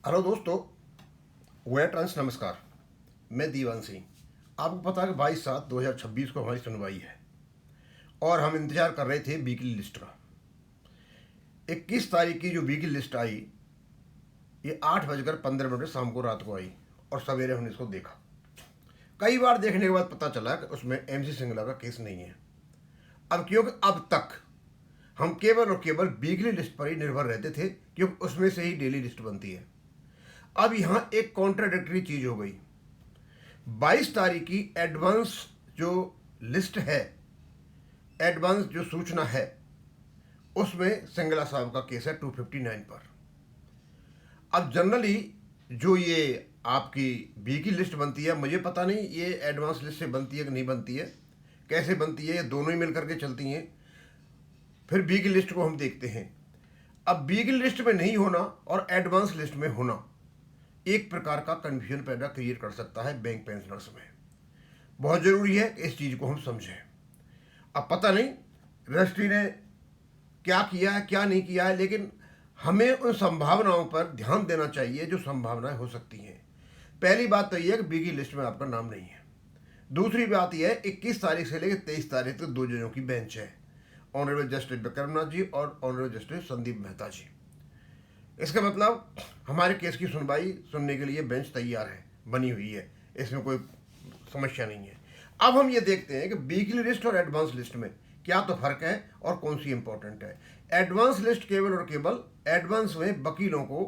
Hello दोस्तों, where trans नमस्कार। मैं दीवान सिंह। आपको पता है कि 22/7/2026 को हमारी सुनवाई है और हम इंतजार कर रहे थे वीकली लिस्ट का। 21 तारीख की जो वीकली लिस्ट आई, ये 8:15 शाम को रात को आई और सवेरे हमने इसको देखा। कई बार देखने के बाद पता चला कि उसमें MC सिंगला का केस नहीं है। अब क्योंकि अब तक हम केवल और केवल वीकली लिस्ट पर ही निर्भर रहते थे, क्योंकि उसमें से ही डेली लिस्ट बनती है। अब यहाँ एक कॉन्ट्राडिक्टरी चीज हो गई। 22 तारीख की एडवांस जो लिस्ट है, एडवांस जो सूचना है, उसमें सिंगला साहब का केस है 259 पर। अब जनरली जो ये आपकी बी की लिस्ट बनती है, मुझे पता नहीं ये एडवांस लिस्ट से बनती है कि नहीं बनती है, कैसे बनती है, ये दोनों ही मिल करके चलती हैं। फिर बी की लिस्ट को हम देखते हैं। अब बी की लिस्ट में नहीं होना और एडवांस लिस्ट में होना एक प्रकार का कन्फ्यूजन पैदा क्रिएट कर सकता है बैंक पेंशनर्स में। बहुत ज़रूरी है कि इस चीज़ को हम समझें। अब पता नहीं रजिस्ट्री ने क्या किया है क्या नहीं किया है, लेकिन हमें उन संभावनाओं पर ध्यान देना चाहिए जो संभावनाएं हो सकती हैं। पहली बात तो यह है कि बी की लिस्ट में आपका नाम नहीं है। दूसरी बात यह है 21 तारीख से लेकर 23 तारीख तक 2 जजों की बेंच है, ऑनरेबल जस्टिस विक्रमनाथ जी और ऑनरेबल जस्टिस संदीप मेहता जी। इसका मतलब हमारे केस की सुनवाई सुनने के लिए बेंच तैयार है, बनी हुई है, इसमें कोई समस्या नहीं है। अब हम ये देखते हैं कि वीकली लिस्ट और एडवांस लिस्ट में क्या तो फर्क है और कौन सी इंपॉर्टेंट है। एडवांस लिस्ट केवल और केवल एडवांस में वकीलों को,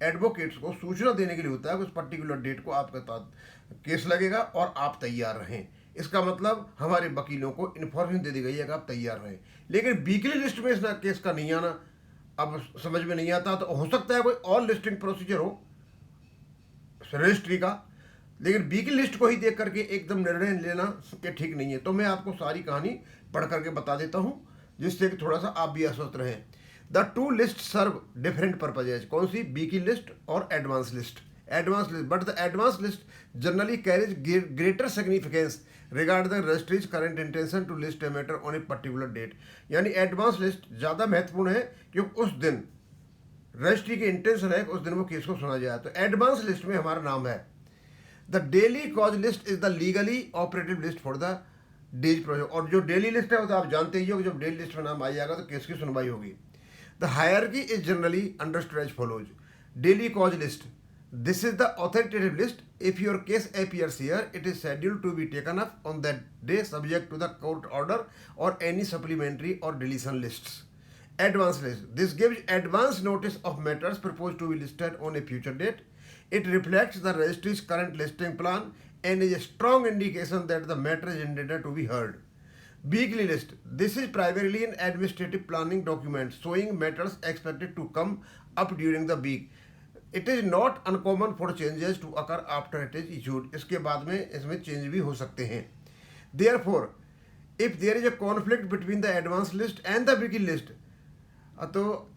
एडवोकेट्स को सूचना देने के लिए होता है कि उस पर्टिकुलर डेट को आपके साथ केस लगेगा और आप तैयार रहें। इसका मतलब हमारे वकीलों को इन्फॉर्मेशन दे दी गई है कि आप तैयार रहें। लेकिन वीकली लिस्ट में इस केस का नहीं आना अब समझ में नहीं आता। तो हो सकता है कोई और लिस्टिंग प्रोसीजर हो रजिस्ट्री का, लेकिन वीकली लिस्ट को ही देख करके एकदम निर्णय लेना ये ठीक नहीं है। तो मैं आपको सारी कहानी पढ़ करके बता देता हूँ, जिससे कि थोड़ा सा आप भी आश्वस्त रहें। The two list serve different purposes. कौन सी? वीकली लिस्ट और advance list. Advance list, but the advance list generally carries greater significance regard the registry's current intention to list a matter on a particular date. यानी advance list ज़्यादा महत्वपूर्ण है क्योंकि उस दिन रजिस्ट्री की इंटेंशन है कि उस दिन वो केस को सुना जाए। तो एडवांस लिस्ट में हमारा नाम है। The daily cause list is the legally operative list for the days project. और जो डेली लिस्ट है वो तो आप जानते ही हो कि जब डेली लिस्ट में नाम आ जाएगा तो केस की सुनवाई होगी। The hierarchy is generally understood as follows. Daily cause list, this is the authoritative list. If your case appears here, it is scheduled to be taken up on that day subject to the court order or any supplementary or deletion lists. Advance list. This gives advance notice of matters proposed to be listed on a future date. It reflects the registry's current listing plan and is a strong indication that the matter is intended to be heard. Weekly list. This is primarily an administrative planning document showing matters expected to come up during the week. It is not uncommon for changes to occur after it is issued. इसके बाद में इसमें change भी हो सकते हैं। Therefore if there is a conflict between the advance list and the weekly list, तो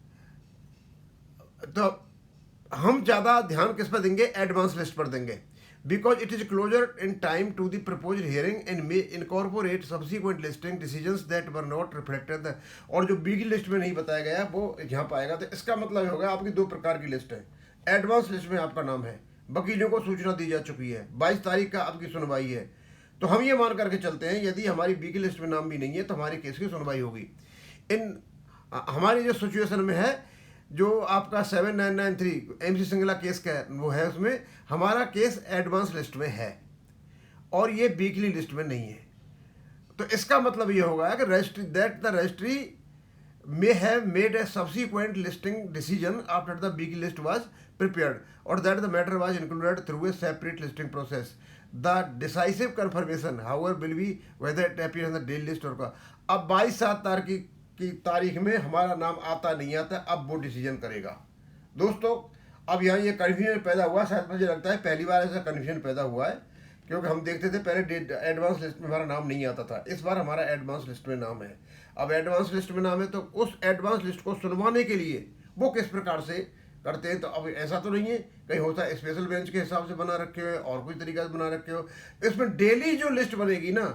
हम ज़्यादा ध्यान किस पर देंगे? एडवांस लिस्ट पर देंगे। Because it is closer in time to the proposed hearing and may incorporate subsequent listing decisions that were not reflected. और जो वीकली लिस्ट में नहीं बताया गया वो यहाँ पाएगा। तो इसका मतलब होगा आपकी दो प्रकार की लिस्ट है। एडवांस लिस्ट में आपका नाम है, वकीलों को सूचना दी जा चुकी है, 22 तारीख का आपकी सुनवाई है। तो हम ये मान करके चलते हैं यदि हमारी बी की लिस्ट में नाम भी नहीं है तो हमारे केस की सुनवाई होगी। इन हमारी जो सिचुएशन में है, जो आपका 7993 MC सिंगला केस का वो है, उसमें हमारा केस एडवांस लिस्ट में है और ये वीकली लिस्ट में नहीं है। तो इसका मतलब ये होगा कि registry that the registry may have made a subsequent listing decision after the weekly list was prepared or that the matter was included through a separate listing process. The decisive confirmation however will be whether it appears on the daily list or का। अब 22/7 की तारीख में हमारा नाम आता नहीं आता, अब वो डिसीजन करेगा। दोस्तों अब यहाँ ये कन्फ्यूजन पैदा हुआ, शायद मुझे लगता है पहली बार ऐसा कन्फ्यूजन पैदा हुआ है, क्योंकि हम देखते थे पहले एडवांस लिस्ट में हमारा नाम नहीं आता था। इस बार हमारा एडवांस लिस्ट में नाम है। अब एडवांस लिस्ट में नाम है तो उस एडवांस लिस्ट को सुनवाने के लिए वो किस प्रकार से करते हैं। तो अब ऐसा तो नहीं है कहीं होता है स्पेशल बेंच के हिसाब से बना रखे हो और कोई तरीका से बना रखे हो। इसमें डेली जो लिस्ट बनेगी ना,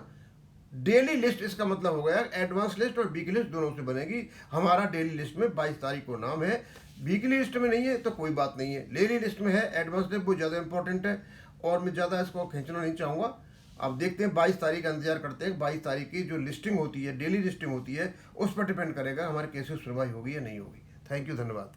डेली लिस्ट, इसका मतलब हो गया एडवांस लिस्ट और वीकली लिस्ट दोनों से बनेगी। हमारा डेली लिस्ट में 22 तारीख को नाम है। वीकली लिस्ट में नहीं है तो कोई बात नहीं है, डेली लिस्ट में है। एडवांस डे बहुत ज़्यादा इंपॉर्टेंट है और मैं ज़्यादा इसको खींचना नहीं चाहूँगा। अब देखते हैं 22 तारीख का इंतजार करते हैं। 22 तारीख की जो लिस्टिंग होती है, डेली लिस्टिंग होती है, उस पर डिपेंड करेगा हमारे केसेस सुनवाई होगी या नहीं होगी। थैंक यू, धन्यवाद।